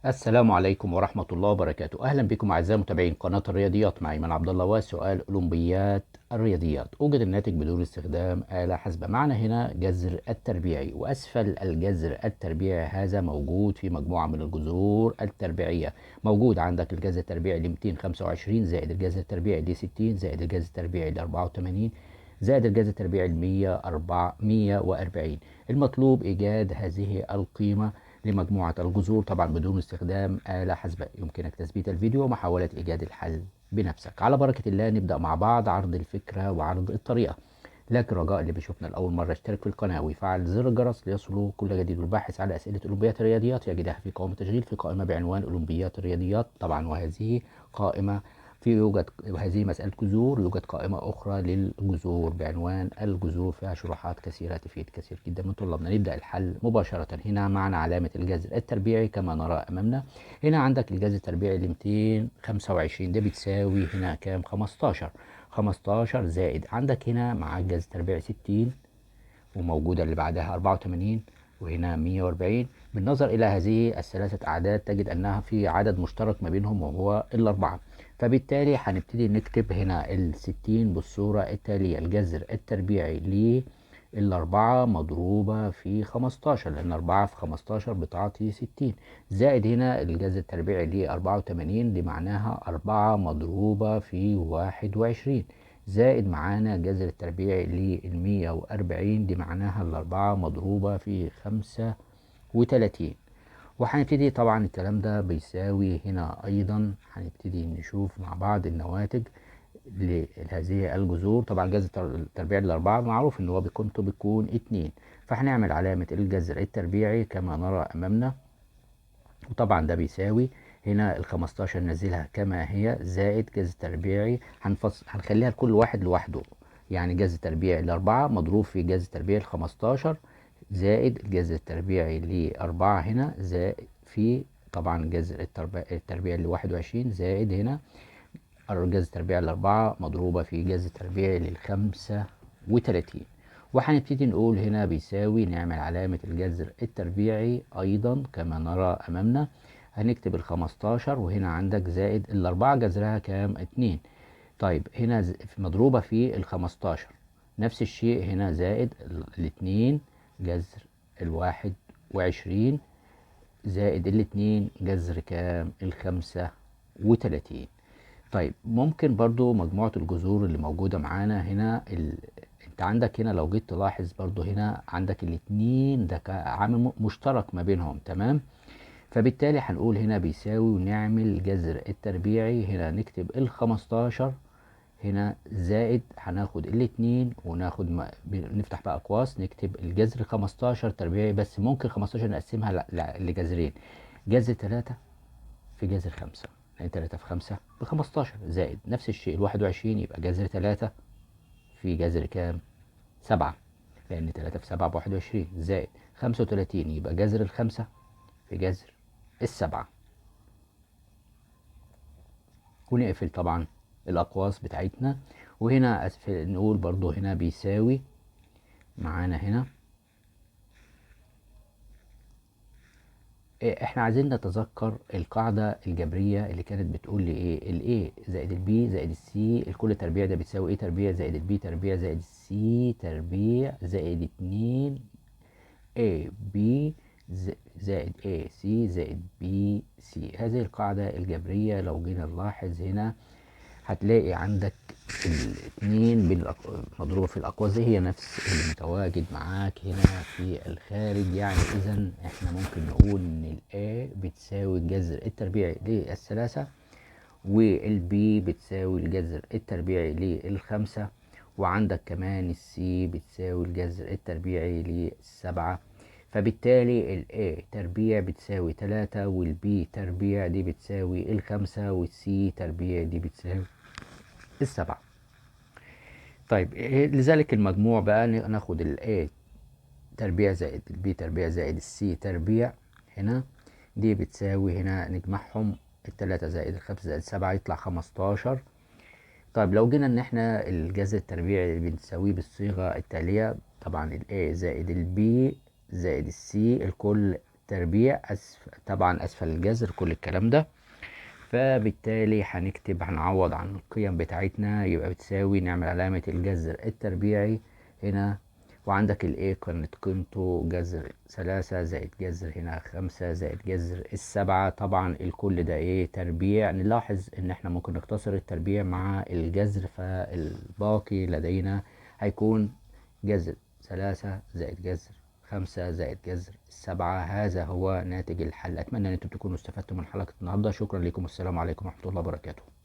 السلام عليكم ورحمة الله وبركاته. أهلا بكم أعزائي متابعين قناة الرياضيات مع أيمن عبد الله وسؤال أولمبيات الرياضيات. أوجد الناتج بدون استخدام آلة حاسبة. معنا هنا جذر التربيعي، وأسفل الجذر التربيعي هذا موجود في مجموعة من الجذور التربيعية. موجود عندك الجذر التربيعي ل 225 زائد الجذر التربيعي ل 60 زائد الجذر التربيعي ل 84 زائد الجذر التربيعي ل 140. المطلوب إيجاد هذه القيمة لمجموعة الجذور، طبعا بدون استخدام آلة حاسبة. يمكنك تثبيت الفيديو ومحاولة إيجاد الحل بنفسك. على بركة الله نبدأ مع بعض عرض الفكرة وعرض الطريقة. لكن رجاء اللي بيشوفنا لأول مرة اشترك في القناة ويفعل زر الجرس ليصله كل جديد. والباحث على أسئلة أولمبيات الرياضيات يجدها في قائمة تشغيل في قائمة بعنوان أولمبيات الرياضيات طبعا. وهذه قائمة يوجد هذه مسألة جذور، يوجد قائمة أخرى للجذور بعنوان الجذور، فيها شروحات كثيرة تفيد كثير جدا من طلابنا. نبدأ الحل مباشرة. هنا معنا علامة الجذر التربيعي كما نرى أمامنا. هنا عندك الجذر التربيعي ل 225 ده بتساوي هنا كام؟ 15 زائد عندك هنا مع الجذر التربيعي 60 وموجودة اللي بعدها 84 وهنا 140. بالنظر إلى هذه الثلاثة أعداد تجد أنها في عدد مشترك ما بينهم وهو الأربعة. فبالتالي هنبتدي نكتب هنا الستين بالصورة التالية: الجذر التربيعي للأربعة مضروبة في 15، لأن 4 في 15 بتعطي 60، زائد هنا الجذر التربيعي ل84 دي معناها 4 مضروبة في 21، زائد معانا جذر التربيع ل140 دي معناها الأربعة مضروبة في 35. وهنبتدي طبعا الكلام ده بيساوي هنا أيضا. هنبتدي نشوف مع بعض النواتج لهذه الجذور. طبعا جذر التربيع للأربعة معروف إن هو بقيمته بيكون 2، فهنعمل علامة الجذر التربيعي كما نرى أمامنا. وطبعا ده بيساوي هنا ال 15 ننزلها كما هي زائد جذر تربيعي هنخليها لكل واحد لوحده، يعني جذر تربيعي لأربعة مضروب في جذر تربيعي ل15 زائد الجذر التربيعي لأربعة هنا زائد في طبعا جذر التربيعي ل21 زائد هنا الجذر التربيعي لأربعة مضروبة في جذر التربيعي ل35. وهنبتدي نقول هنا بيساوي، نعمل علامة الجذر التربيعي أيضا كما نرى أمامنا. هنكتب ال15 وهنا عندك زائد الأربعة جذرها كام؟ 2. طيب هنا مضروبة في ال15، نفس الشيء هنا زائد ال2 جذر ال21 زائد ال2 جذر كام؟ ال35. طيب ممكن برضو مجموعة الجذور اللي موجودة معانا هنا انت عندك هنا لو جيت تلاحظ برضو هنا عندك الاتنين ده عامل مشترك ما بينهم، تمام؟ فبالتالي هنقول هنا بيساوي ونعمل جذر التربيعي. هنا نكتب ال15 هنا زائد هناخد الاتنين وناخد نفتح بقى اقواس نكتب الجذر 15 تربيعي، بس ممكن 15 نقسمها لجذرين: جذر 3 في جذر 5، يعني 3 في 5 ب15، زائد نفس الشيء ال21 يبقى جذر 3 في جذر كام؟ 7، لأن 3 في 7 ب21، زائد 35 يبقى جذر ال5 في جذر ال7. ونقفل طبعا الأقواس بتاعتنا. وهنا نقول برضو هنا بيساوي معانا هنا احنا عايزين نتذكر القاعدة الجبرية اللي كانت بتقول لي ايه: الاي زائد البي زائد السي الكل تربيع ده بتساوي ايه تربيع زائد البي تربيع زائد السي تربيع زائد 2 اي بي زائد اي سي زائد بي سي. هذه القاعدة الجبرية لو جينا نلاحظ هنا هتلاقي عندك الاتنين مضروبة في الأقواس دي هي نفس المتواجد معاك هنا في الخارج. يعني إذا إحنا ممكن نقول إن ال A بتساوي الجذر التربيعي للثلاثة، وال B بتساوي الجذر التربيعي للخمسة، وعندك كمان ال C بتساوي الجذر التربيعي للسبعة. فبالتالي ال A تربيع بتساوي 3 وال B تربيع دي بتساوي الخمسة وال C تربيع دي بتساوي السبعة. طيب لذلك المجموع بقى ناخد ال A تربيع زائد ال B تربيع زائد ال C تربيع هنا دي بتساوي هنا نجمعهم التلاتة زائد الخمسة زائد السبعة يطلع 15. طيب لو جينا ان احنا الجذر التربيعي بنساويه بالصيغة التالية: طبعا ال A زائد ال B زائد ال C الكل التربيع طبعا أسفل الجذر كل الكلام ده. فبالتالي هنعوض عن القيم بتاعتنا، يبقى بتساوي، نعمل علامة الجذر التربيعي هنا، وعندك الايه كانت قيمته جذر 3 زائد جذر هنا 5 زائد جذر 7. طبعا الكل ده ايه تربيع. نلاحظ ان احنا ممكن نختصر التربيع مع الجذر، فالباقي لدينا هيكون جذر 3 زائد جذر 5 زائد جذر 7. هذا هو ناتج الحل. أتمنى أن أنتم تكونوا استفدتم من حلقة النهاردة. شكرا لكم، والسلام عليكم ورحمة الله وبركاته.